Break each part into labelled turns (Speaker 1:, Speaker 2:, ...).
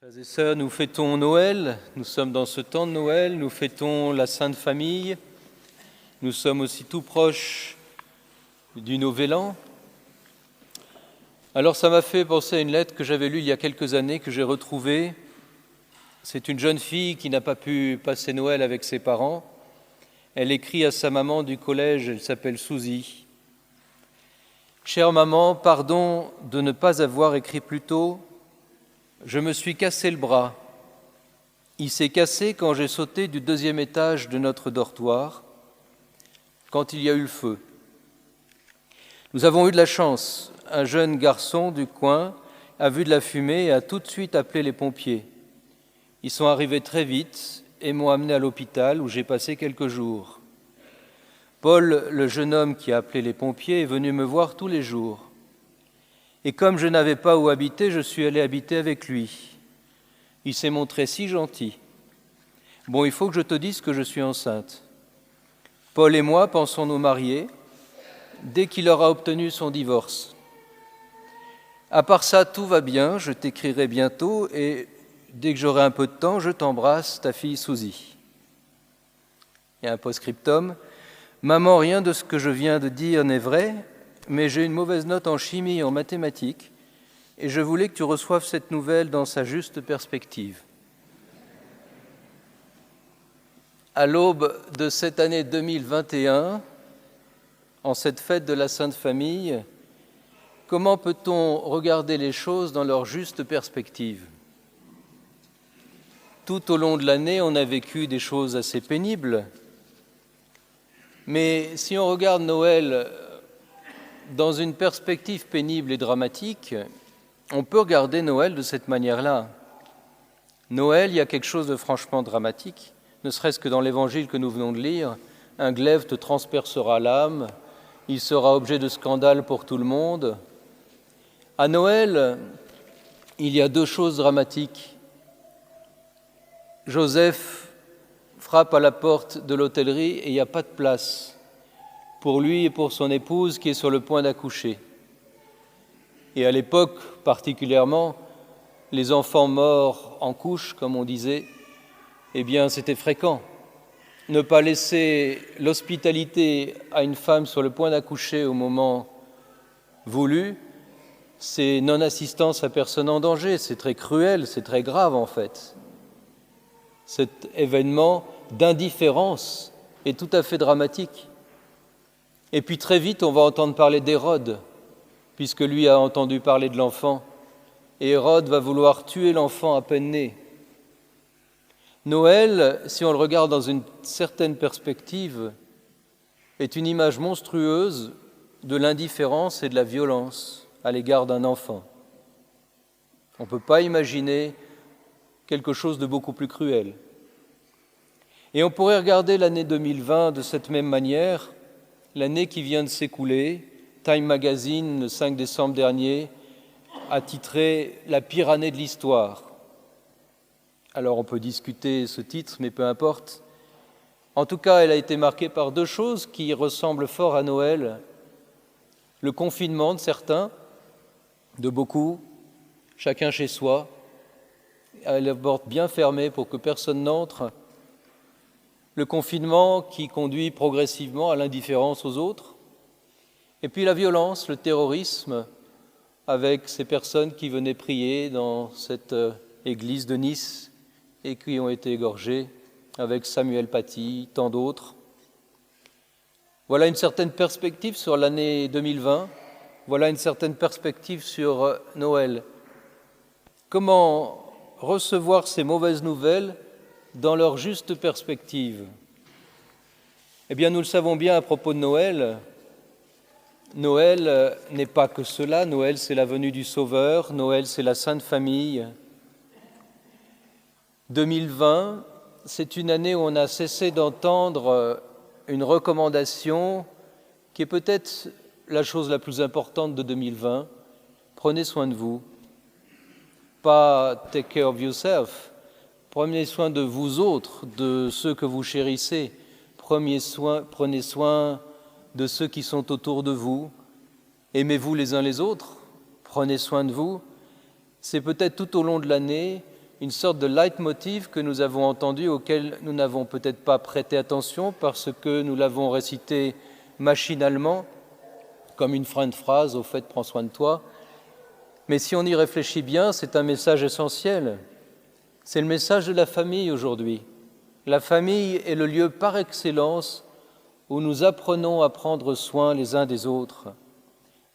Speaker 1: Frères et sœurs, nous fêtons Noël, nous sommes dans ce temps de Noël, nous fêtons la Sainte Famille, nous sommes aussi tout proches du Nouvel An. Alors ça m'a fait penser à une lettre que j'avais lue il y a quelques années, que j'ai retrouvée. C'est une jeune fille qui n'a pas pu passer Noël avec ses parents. Elle écrit à sa maman du collège, elle s'appelle Suzy. « Chère maman, pardon de ne pas avoir écrit plus tôt. Je me suis cassé le bras. Il s'est cassé quand j'ai sauté du 2e étage de notre dortoir, quand il y a eu le feu. Nous avons eu de la chance. Un jeune garçon du coin a vu de la fumée et a tout de suite appelé les pompiers. Ils sont arrivés très vite et m'ont amené à l'hôpital où j'ai passé quelques jours. Paul, le jeune homme qui a appelé les pompiers, est venu me voir tous les jours. Et comme je n'avais pas où habiter, je suis allé habiter avec lui. Il s'est montré si gentil. Bon, il faut que je te dise que je suis enceinte. Paul et moi pensons nous marier dès qu'il aura obtenu son divorce. À part ça, tout va bien, je t'écrirai bientôt et dès que j'aurai un peu de temps, je t'embrasse, ta fille Suzy. » Il y a un post-scriptum. « Maman, rien de ce que je viens de dire n'est vrai, mais j'ai une mauvaise note en chimie et en mathématiques, et je voulais que tu reçoives cette nouvelle dans sa juste perspective. » À l'aube de cette année 2021, en cette fête de la Sainte Famille, comment peut-on regarder les choses dans leur juste perspective ? Tout au long de l'année, on a vécu des choses assez pénibles, mais si on regarde Noël dans une perspective pénible et dramatique, on peut regarder Noël de cette manière-là. Noël, il y a quelque chose de franchement dramatique, ne serait-ce que dans l'évangile que nous venons de lire. Un glaive te transpercera l'âme, il sera objet de scandale pour tout le monde. À Noël, il y a deux choses dramatiques. Joseph frappe à la porte de l'hôtellerie et il n'y a pas de place pour lui et pour son épouse qui est sur le point d'accoucher. Et à l'époque, particulièrement, les enfants morts en couche, comme on disait, eh bien, c'était fréquent. Ne pas laisser l'hospitalité à une femme sur le point d'accoucher au moment voulu, c'est non-assistance à personne en danger, c'est très cruel, c'est très grave en fait. Cet événement d'indifférence est tout à fait dramatique. Et puis très vite, on va entendre parler d'Hérode, puisque lui a entendu parler de l'enfant, et Hérode va vouloir tuer l'enfant à peine né. Noël, si on le regarde dans une certaine perspective, est une image monstrueuse de l'indifférence et de la violence à l'égard d'un enfant. On ne peut pas imaginer quelque chose de beaucoup plus cruel. Et on pourrait regarder l'année 2020 de cette même manière, l'année qui vient de s'écouler. Time Magazine, le 5 décembre dernier, a titré « La pire année de l'histoire ». Alors on peut discuter ce titre, mais peu importe. En tout cas, elle a été marquée par deux choses qui ressemblent fort à Noël. Le confinement de certains, de beaucoup, chacun chez soi, à la porte bien fermée pour que personne n'entre. Le confinement qui conduit progressivement à l'indifférence aux autres. Et puis la violence, le terrorisme, avec ces personnes qui venaient prier dans cette église de Nice et qui ont été égorgées, avec Samuel Paty, tant d'autres. Voilà une certaine perspective sur l'année 2020, voilà une certaine perspective sur Noël. Comment recevoir ces mauvaises nouvelles dans leur juste perspective? Eh bien, nous le savons bien à propos de Noël. Noël n'est pas que cela. Noël, c'est la venue du Sauveur. Noël, c'est la Sainte Famille. 2020, c'est une année où on a cessé d'entendre une recommandation qui est peut-être la chose la plus importante de 2020. Prenez soin de vous. Pas « take care of yourself ». Prenez soin de vous autres, de ceux que vous chérissez. Prenez soin de ceux qui sont autour de vous. Aimez-vous les uns les autres. Prenez soin de vous. C'est peut-être tout au long de l'année une sorte de leitmotiv que nous avons entendu, auquel nous n'avons peut-être pas prêté attention parce que nous l'avons récité machinalement, comme une fin de phrase, au fait, prends soin de toi. Mais si on y réfléchit bien, c'est un message essentiel. C'est le message de la famille aujourd'hui. La famille est le lieu par excellence où nous apprenons à prendre soin les uns des autres.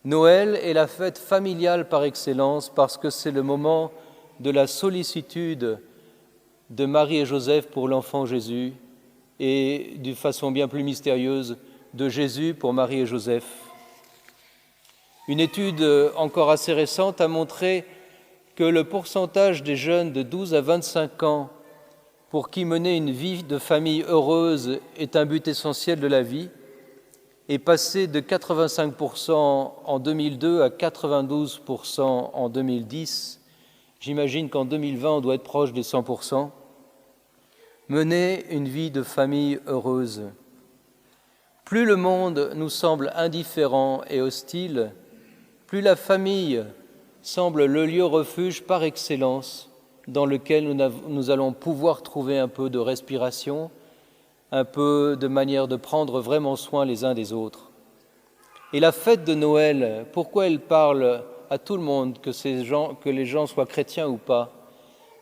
Speaker 1: Noël est la fête familiale par excellence parce que c'est le moment de la sollicitude de Marie et Joseph pour l'enfant Jésus et, d'une façon bien plus mystérieuse, de Jésus pour Marie et Joseph. Une étude encore assez récente a montré que le pourcentage des jeunes de 12 à 25 ans pour qui mener une vie de famille heureuse est un but essentiel de la vie est passé de 85% en 2002 à 92% en 2010. J'imagine qu'en 2020, on doit être proche des 100%. Mener une vie de famille heureuse. Plus le monde nous semble indifférent et hostile, plus la famille semble le lieu refuge par excellence dans lequel nous allons pouvoir trouver un peu de respiration, un peu de manière de prendre vraiment soin les uns des autres. Et la fête de Noël, pourquoi elle parle à tout le monde, que les gens soient chrétiens ou pas?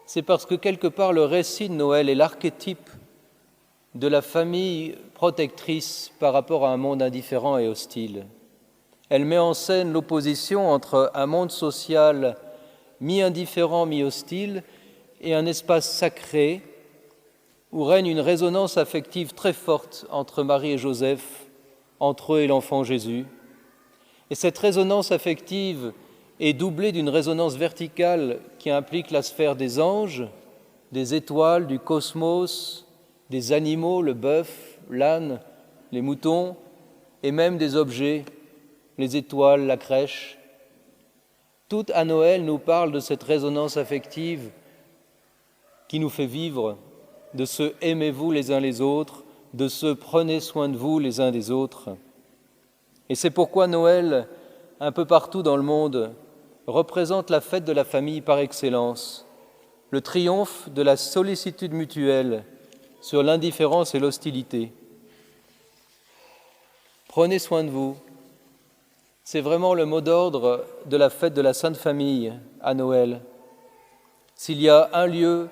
Speaker 1: C'est parce que quelque part le récit de Noël est l'archétype de la famille protectrice par rapport à un monde indifférent et hostile. Elle met en scène l'opposition entre un monde social mi-indifférent, mi-hostile et un espace sacré où règne une résonance affective très forte entre Marie et Joseph, entre eux et l'enfant Jésus. Et cette résonance affective est doublée d'une résonance verticale qui implique la sphère des anges, des étoiles, du cosmos, des animaux, le bœuf, l'âne, les moutons, et même des objets, les étoiles, la crèche. Tout à Noël nous parle de cette résonance affective qui nous fait vivre, de ce « aimez-vous les uns les autres », de ce « prenez soin de vous les uns des autres ». Et c'est pourquoi Noël, un peu partout dans le monde, représente la fête de la famille par excellence, le triomphe de la sollicitude mutuelle sur l'indifférence et l'hostilité. Prenez soin de vous. C'est vraiment le mot d'ordre de la fête de la Sainte Famille à Noël. S'il y a un lieu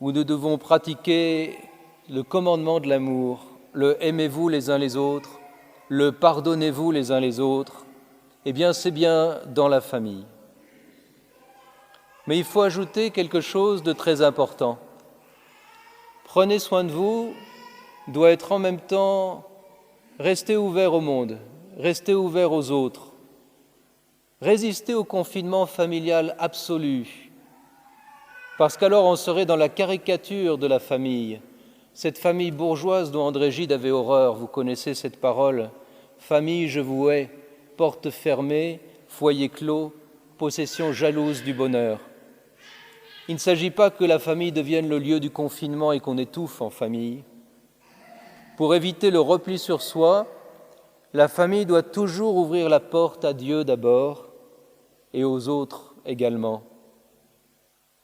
Speaker 1: où nous devons pratiquer le commandement de l'amour, le « aimez-vous les uns les autres », le « pardonnez-vous les uns les autres », eh bien c'est bien dans la famille. Mais il faut ajouter quelque chose de très important. Prenez soin de vous doit être en même temps rester ouvert au monde, rester ouvert aux autres, résister au confinement familial absolu, parce qu'alors on serait dans la caricature de la famille, cette famille bourgeoise dont André Gide avait horreur. Vous connaissez cette parole, « Famille, je vous hais, porte fermée, foyer clos, possession jalouse du bonheur ». Il ne s'agit pas que la famille devienne le lieu du confinement et qu'on étouffe en famille. Pour éviter le repli sur soi, la famille doit toujours ouvrir la porte à Dieu d'abord et aux autres également.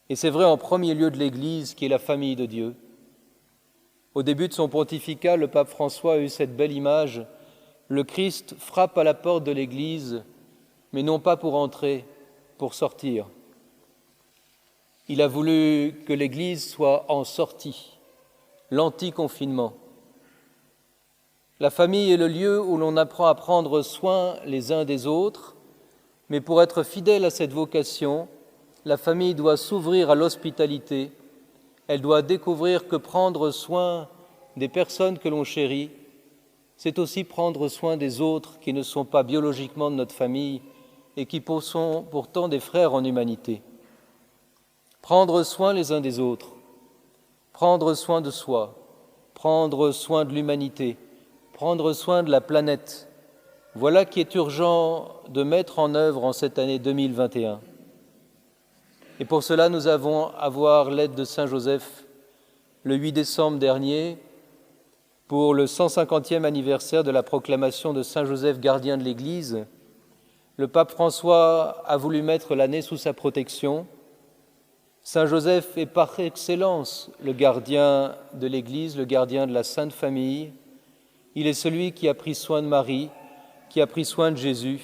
Speaker 1: Et c'est vrai en premier lieu de l'Église qui est la famille de Dieu. Au début de son pontificat, le pape François a eu cette belle image. Le Christ frappe à la porte de l'Église, mais non pas pour entrer, pour sortir. Il a voulu que l'Église soit en sortie, l'anti-confinement. La famille est le lieu où l'on apprend à prendre soin les uns des autres, mais pour être fidèle à cette vocation, la famille doit s'ouvrir à l'hospitalité. Elle doit découvrir que prendre soin des personnes que l'on chérit, c'est aussi prendre soin des autres qui ne sont pas biologiquement de notre famille et qui sont pourtant des frères en humanité. Prendre soin les uns des autres, prendre soin de soi, prendre soin de l'humanité, prendre soin de la planète, voilà qui est urgent de mettre en œuvre en cette année 2021. Et pour cela, nous avons à voir l'aide de Saint Joseph le 8 décembre dernier pour le 150e anniversaire de la proclamation de Saint Joseph gardien de l'Église. Le pape François a voulu mettre l'année sous sa protection. Saint Joseph est par excellence le gardien de l'Église, le gardien de la Sainte Famille. Il est celui qui a pris soin de Marie, qui a pris soin de Jésus.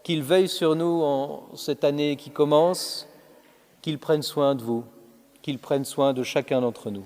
Speaker 1: Qu'il veille sur nous en cette année qui commence, qu'il prenne soin de vous, qu'il prenne soin de chacun d'entre nous.